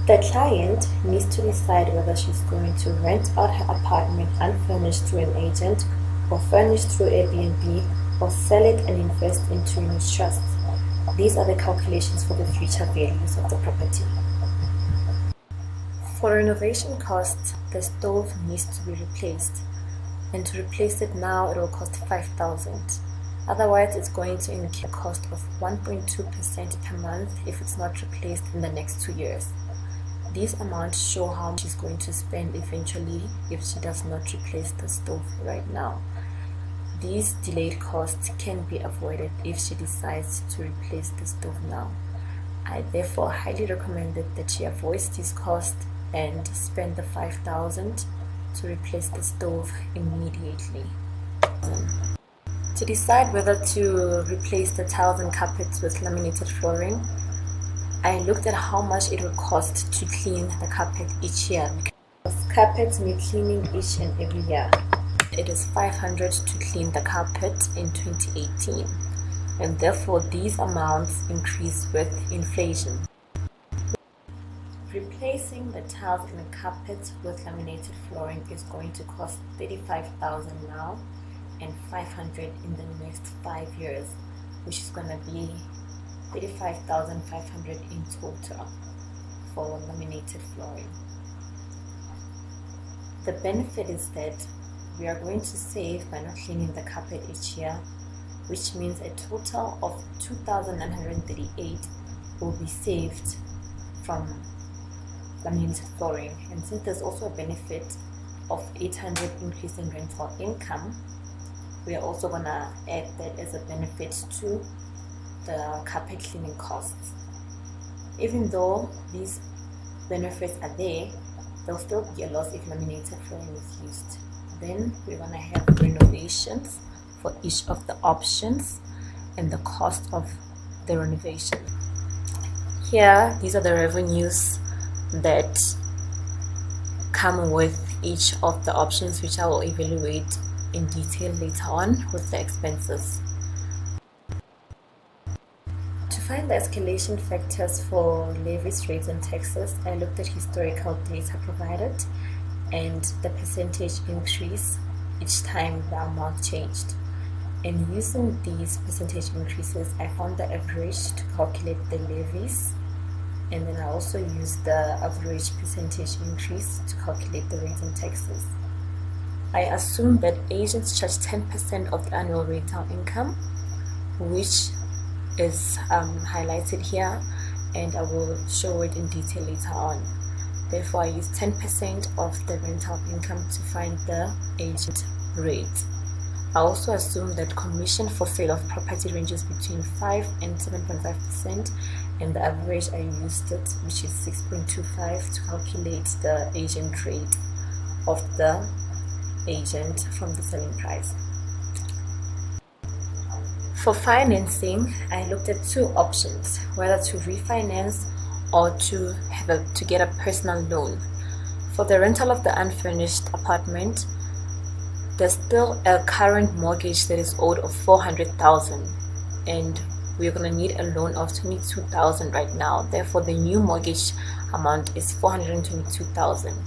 The client needs to decide whether she's going to rent out her apartment unfurnished through an agent or furnished through Airbnb or sell it and invest into unit trusts. These are the calculations for the future values of the property. For renovation costs, the stove needs to be replaced, and to replace it now it will cost 5,000. Otherwise, it's going to incur a cost of 1.2% per month if it's not replaced in the next 2 years. These amounts show how much she's going to spend eventually if she does not replace the stove right now. These delayed costs can be avoided if she decides to replace the stove now. I therefore highly recommend that she avoids these costs and spend the 5,000 to replace the stove immediately. To decide whether to replace the tiles and carpets with laminated flooring, I looked at how much it would cost to clean the carpet each year. Because carpets need cleaning each and every year. It is 500 to clean the carpet in 2018, and therefore these amounts increase with inflation. Replacing the tiles and the carpet with laminated flooring is going to cost 35,000 now and 500 in the next 5 years, which is going to be 35,500 in total for laminated flooring. The benefit is that we are going to save by not cleaning the carpet each year, which means a total of 2,938 will be saved from laminated flooring. And since there's also a benefit of 800 increase in rental income, we are also going to add that as a benefit to the carpet cleaning costs. Even though these benefits are there, there'll still be a loss if laminated flooring is used. Then we're going to have renovations for each of the options and the cost of the renovation. Here, these are the revenues that come with each of the options, which I will evaluate in detail later on with the expenses. To find the escalation factors for levies, rates and taxes, I looked at historical data provided and the percentage increase each time the amount changed. And using these percentage increases, I found the average to calculate the levies, and then I also used the average percentage increase to calculate the rates and taxes. I assume that agents charge 10% of the annual rental income, which is highlighted here, and I will show it in detail later on. Therefore, I use 10% of the rental income to find the agent rate. I also assume that commission for sale of property ranges between 5 and 7.5%, and the average I used it, which is 6.25, to calculate the agent rate of the agent from the selling price. For financing, I looked at two options, whether to refinance or to get a personal loan. For the rental of the unfurnished apartment, there's still a current mortgage that is owed of 400,000, and we're going to need a loan of 22,000 right now. Therefore, the new mortgage amount is 422,000.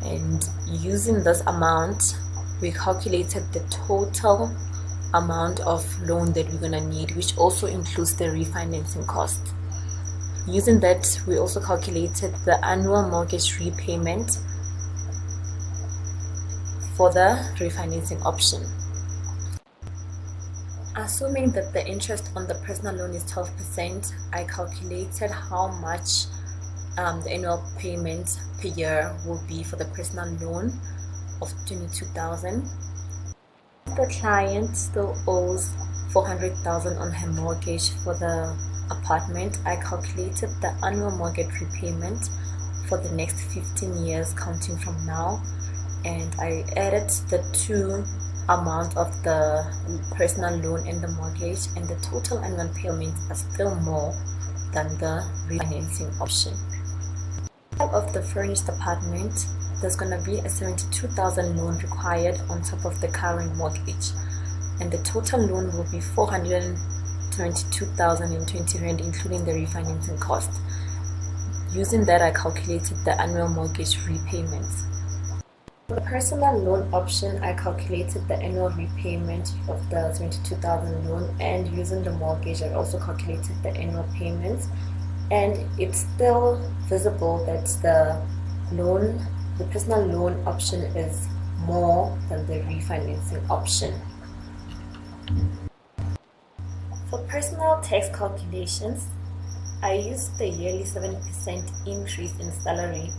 And using this amount, we calculated the total amount of loan that we're going to need, which also includes the refinancing cost. Using that, we also calculated the annual mortgage repayment for the refinancing option. Assuming that the interest on the personal loan is 12%, I calculated how much the annual payment per year will be for the personal loan of 22,000. The client still owes 400,000 on her mortgage for the apartment. I calculated the annual mortgage repayment for the next 15 years counting from now, and I added the two amount of the personal loan and the mortgage, and the total annual payments are still more than the refinancing option. Of the furnished apartment, there's going to be a 72,000 loan required on top of the current mortgage, and the total loan will be 422,020 rand, including the refinancing cost. Using that, I calculated the annual mortgage repayments. For the personal loan option, I calculated the annual repayment of the 22,000 loan, and using the mortgage, I also calculated the annual payments. And it's still visible that the personal loan option is more than the refinancing option. For personal tax calculations, I used the yearly 7% increase in salary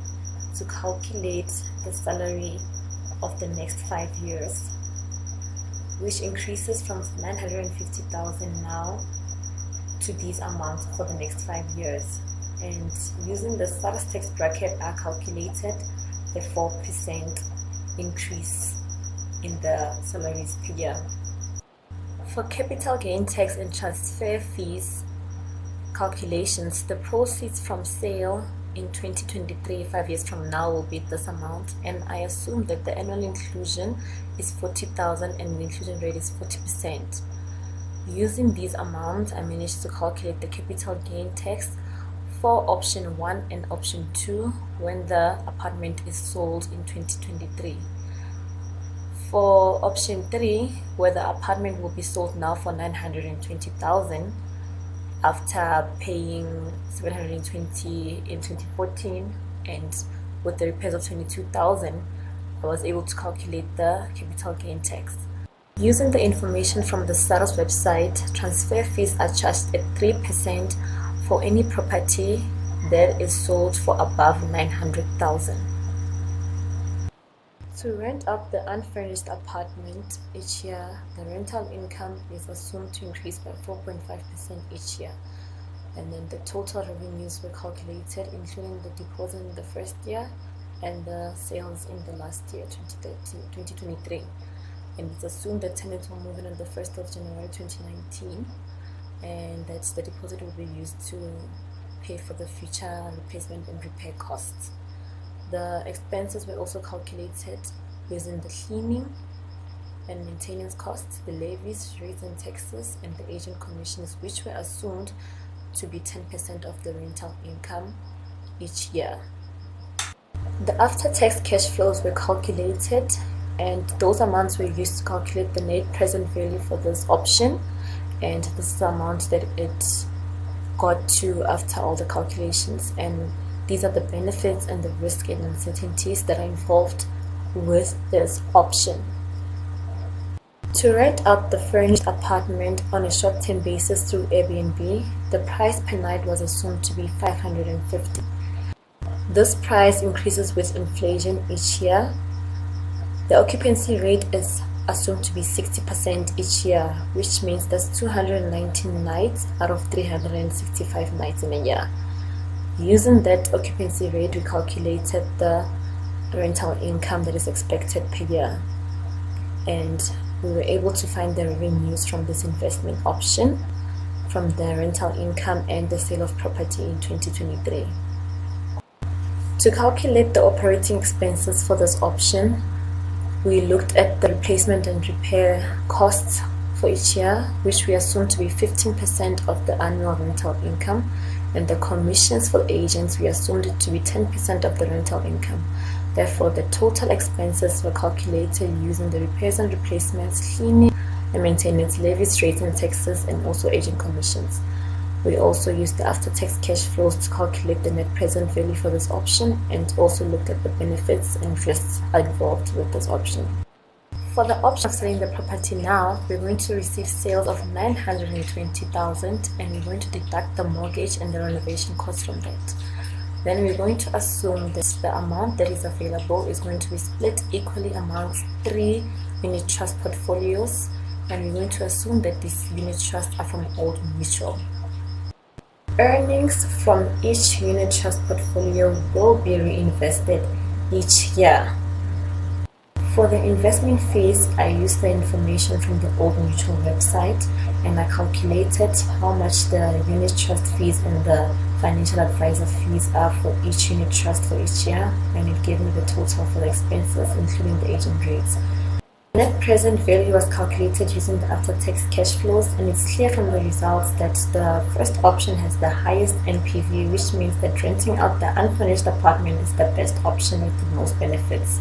to calculate the salary of the next 5 years, which increases from 950,000 now to these amounts for the next 5 years. And using the SARS tax bracket, I calculated the 4% increase in the salaries per year. For capital gain tax and transfer fees calculations, the proceeds from sale in 2023, 5 years from now, will be this amount, and I assume that the annual inclusion is 40,000 and the inclusion rate is 40%. Using these amounts, I managed to calculate the capital gain tax for option 1 and option 2 when the apartment is sold in 2023. For option 3, where the apartment will be sold now for 920,000 after paying 720 in 2014, and with the repairs of 22,000, I was able to calculate the capital gain tax. Using the information from the SARS website, transfer fees are charged at 3% for any property that is sold for above 900,000. To rent out the unfurnished apartment each year, the rental income is assumed to increase by 4.5% each year. And then the total revenues were calculated, including the deposit in the first year and the sales in the last year, 2023. And it's assumed that tenants will move in on the 1st of January 2019, and that the deposit will be used to pay for the future replacement and repair costs. The expenses were also calculated using the cleaning and maintenance costs, the levies, rates and taxes, and the agent commissions, which were assumed to be 10% of the rental income each year. The after-tax cash flows were calculated, and those amounts were used to calculate the net present value for this option, and this is the amount that it got to after all the calculations. And these are the benefits and the risks and uncertainties that are involved with this option. To rent out the furnished apartment on a short-term basis through Airbnb, the price per night was assumed to be $550. This price increases with inflation each year. The occupancy rate is assumed to be 60% each year, which means that's 219 nights out of 365 nights in a year. Using that occupancy rate, we calculated the rental income that is expected per year, and we were able to find the revenues from this investment option from the rental income and the sale of property in 2023. To calculate the operating expenses for this option, we looked at the replacement and repair costs for each year, which we assumed to be 15% of the annual rental income, and the commissions for agents, we assumed it to be 10% of the rental income. Therefore, the total expenses were calculated using the repairs and replacements, cleaning and maintenance, levies, rates and taxes, and also agent commissions. We also used the after-tax cash flows to calculate the net present value for this option, and also looked at the benefits and risks involved with this option. For the option of selling the property now, we're going to receive sales of 920,000, and we're going to deduct the mortgage and the renovation costs from that. Then we're going to assume that the amount that is available is going to be split equally amongst 3 unit trust portfolios, and we're going to assume that these unit trusts are from Old Mutual. Earnings from each unit trust portfolio will be reinvested each year. For the investment fees, I used the information from the Old Mutual website, and I calculated how much the unit trust fees and the financial advisor fees are for each unit trust for each year, and it gave me the total for the expenses, including the agent rates. Net present value was calculated using the after-tax cash flows, and it's clear from the results that the first option has the highest NPV, which means that renting out the unfurnished apartment is the best option with the most benefits.